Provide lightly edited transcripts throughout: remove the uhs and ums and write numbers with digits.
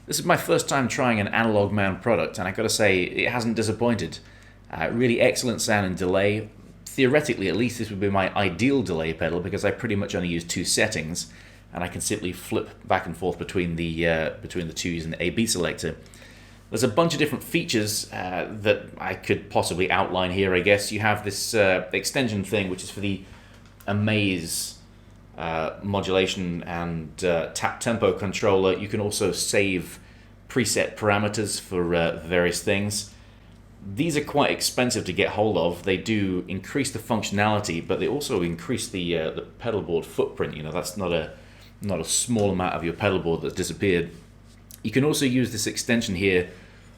This is my first time trying an Analogman product, and I gotta say, it hasn't disappointed. Really excellent sound and delay. Theoretically, at least, this would be my ideal delay pedal because I pretty much only use two settings, and I can simply flip back and forth between the two using the A/B selector. There's a bunch of different features that I could possibly outline here, I guess. You have this extension thing, which is for the Amaze modulation and tap tempo controller. You can also save preset parameters for various things. These are quite expensive to get hold of. They do increase the functionality, but they also increase the pedal board footprint. You know, that's not a small amount of your pedal board that's disappeared. You can also use this extension here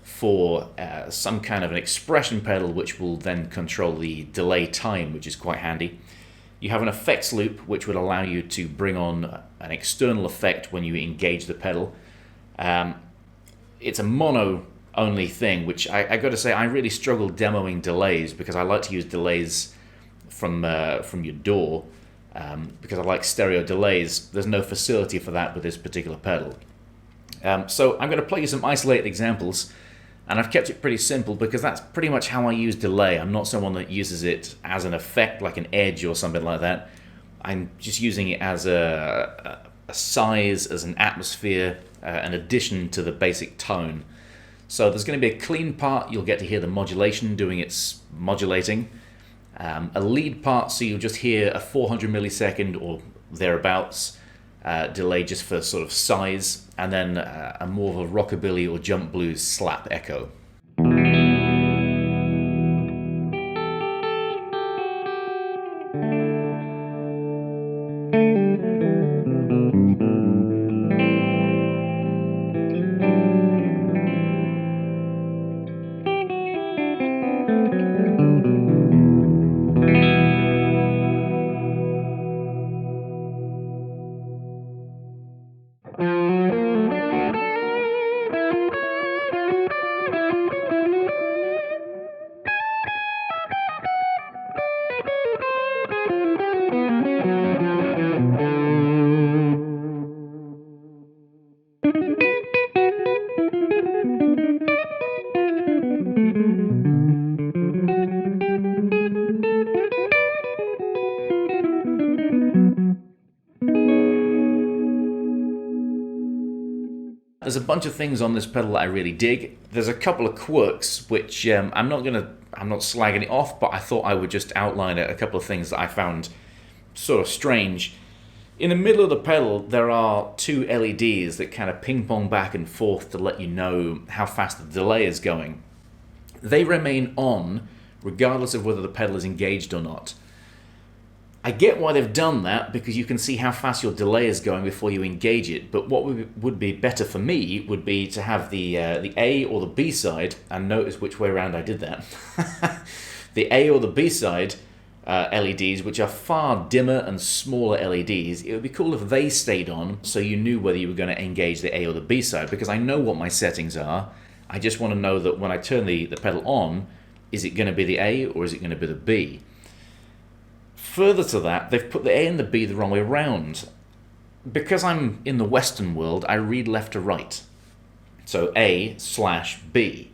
for some kind of an expression pedal, which will then control the delay time, which is quite handy. You have an effects loop, which would allow you to bring on an external effect when you engage the pedal. It's a mono-only thing, which I got to say, I really struggle demoing delays because I like to use delays from your DAW because I like stereo delays. There's no facility for that with this particular pedal. So I'm going to play you some isolated examples. And I've kept it pretty simple because that's pretty much how I use delay. I'm not someone that uses it as an effect like an edge or something like that. I'm just using it as a size, as an atmosphere, an addition to the basic tone. So there's going to be a clean part. You'll get to hear the modulation doing its modulating. A lead part, so you'll just hear a 400 millisecond or thereabouts delay just for sort of size, and then a more of a rockabilly or jump blues slap echo. There's a bunch of things on this pedal that I really dig. There's a couple of quirks which I'm not slagging it off, but I thought I would just outline a couple of things that I found sort of strange. In the middle of the pedal, there are two LEDs that kind of ping pong back and forth to let you know how fast the delay is going. They remain on regardless of whether the pedal is engaged or not. I get why they've done that, because you can see how fast your delay is going before you engage it, but what would be better for me would be to have the A or the B side, and notice which way around I did that, the A or the B side LEDs, which are far dimmer and smaller LEDs. It would be cool if they stayed on so you knew whether you were going to engage the A or the B side, because I know what my settings are. I just want to know that when I turn the pedal on, is it going to be the A or is it going to be the B? Further to that, they've put the A and the B the wrong way around. Because I'm in the Western world, I read left to right. So A/B.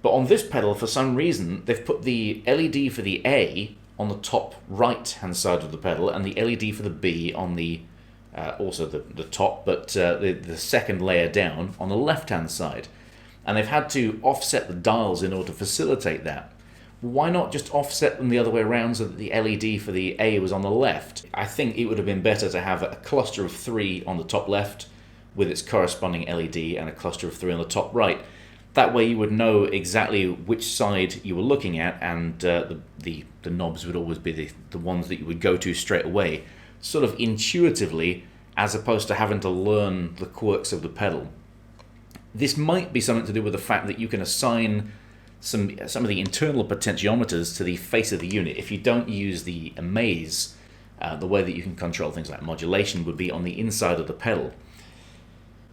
But on this pedal, for some reason, they've put the LED for the A on the top right-hand side of the pedal, and the LED for the B on the, also the top, but the second layer down on the left-hand side. And they've had to offset the dials in order to facilitate that. Why not just offset them the other way around so that the LED for the A was on the left? I think it would have been better to have a cluster of 3 on the top left with its corresponding LED and a cluster of 3 on the top right. That way you would know exactly which side you were looking at, and the knobs would always be the ones that you would go to straight away, sort of intuitively, as opposed to having to learn the quirks of the pedal. This might be something to do with the fact that you can assign some of the internal potentiometers to the face of the unit. If you don't use the Amaze, the way that you can control things like modulation would be on the inside of the pedal.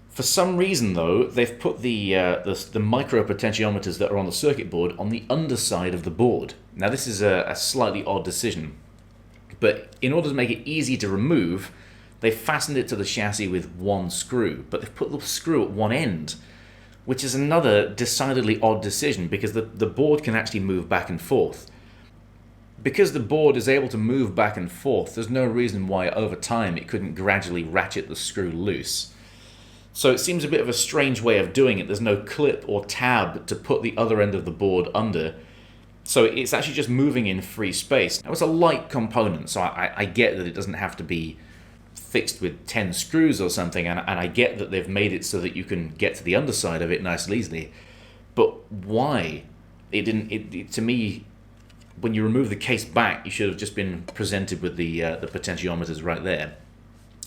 For some reason, though, they've put the micro potentiometers that are on the circuit board on the underside of the board. Now, this is a slightly odd decision, but in order to make it easy to remove, They've fastened it to the chassis with one screw, but they've put the screw at one end, which is another decidedly odd decision because the board can actually move back and forth. Because the board is able to move back and forth, there's no reason why over time it couldn't gradually ratchet the screw loose. So it seems a bit of a strange way of doing it. There's no clip or tab to put the other end of the board under. So it's actually just moving in free space. Now it's a light component, so I get that it doesn't have to be fixed with 10 screws or something, and I get that they've made it so that you can get to the underside of it nice and easily. But why? It didn't. To me, when you remove the case back, you should have just been presented with the potentiometers right there.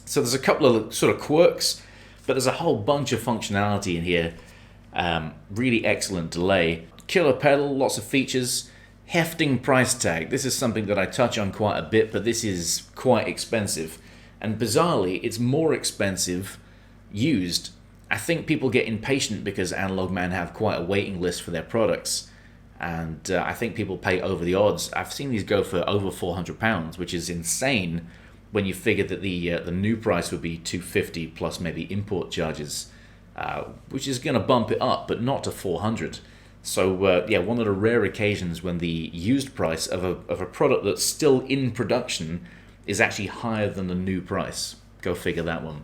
So there's a couple of sort of quirks, but there's a whole bunch of functionality in here. Really excellent delay. Killer pedal, lots of features. Hefting price tag. This is something that I touch on quite a bit, but this is quite expensive. And bizarrely, it's more expensive used. I think people get impatient because Analogman have quite a waiting list for their products. And I think people pay over the odds. I've seen these go for over £400, which is insane when you figure that the new price would be $250 plus maybe import charges, which is going to bump it up, but not to $400. So yeah, one of the rare occasions when the used price of a product that's still in production is actually higher than the new price. Go figure that one.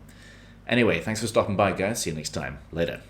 Anyway, thanks for stopping by, guys. See you next time. Later.